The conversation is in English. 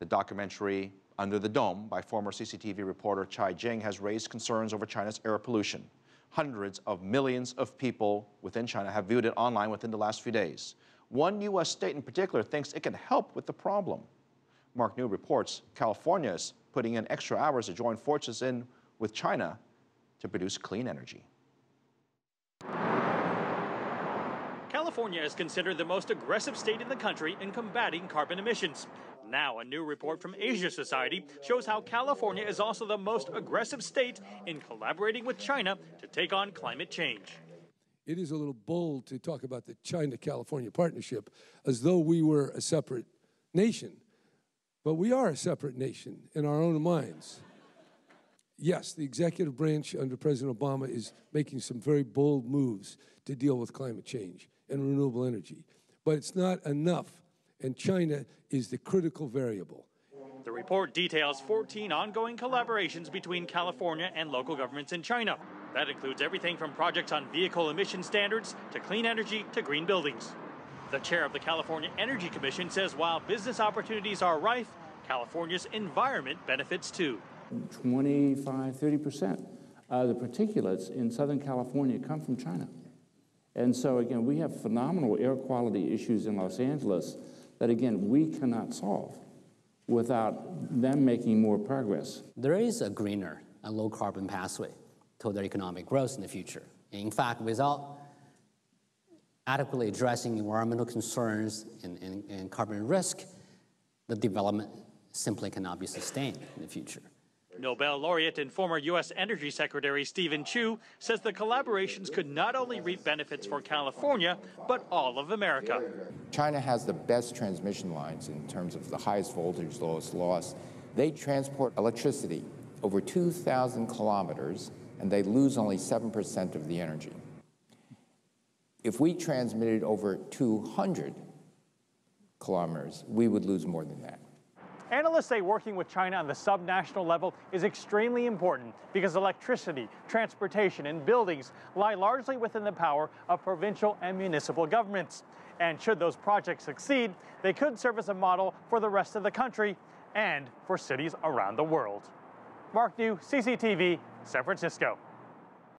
The documentary Under the Dome by former CCTV reporter Chai Jing has raised concerns over China's air pollution. Hundreds of millions of people within China have viewed it online within the last few days. One U.S. state in particular thinks it can help with the problem. Mark New reports California is putting in extra hours to join forces in with China to produce clean energy. California is considered the most aggressive state in the country in combating carbon emissions. Now, a new report from Asia Society shows how California is also the most aggressive state in collaborating with China to take on climate change. It is a little bold to talk about the China-California partnership as though we were a separate nation. But we are a separate nation in our own minds. Yes, the executive branch under President Obama is making some very bold moves to deal with climate change and renewable energy. But it's not enough, and China is the critical variable. The report details 14 ongoing collaborations between California and local governments in China. That includes everything from projects on vehicle emission standards to clean energy to green buildings. The chair of the California Energy Commission says while business opportunities are rife, California's environment benefits too. 25–30% of the particulates in Southern California come from China. And so, again, we have phenomenal air quality issues in Los Angeles that, again, we cannot solve without them making more progress. There is a greener and low-carbon pathway toward their economic growth in the future. In fact, without adequately addressing environmental concerns and carbon risk, the development simply cannot be sustained in the future. Nobel laureate and former U.S. Energy Secretary Stephen Chu says the collaborations could not only reap benefits for California, but all of America. China has the best transmission lines in terms of the highest voltage, lowest loss. They transport electricity over 2,000 kilometers, and they lose only 7% of the energy. If we transmitted over 200 kilometers, we would lose more than that. Analysts say working with China on the subnational level is extremely important because electricity, transportation, and buildings lie largely within the power of provincial and municipal governments. And should those projects succeed, they could serve as a model for the rest of the country and for cities around the world. Mark New, CCTV, San Francisco.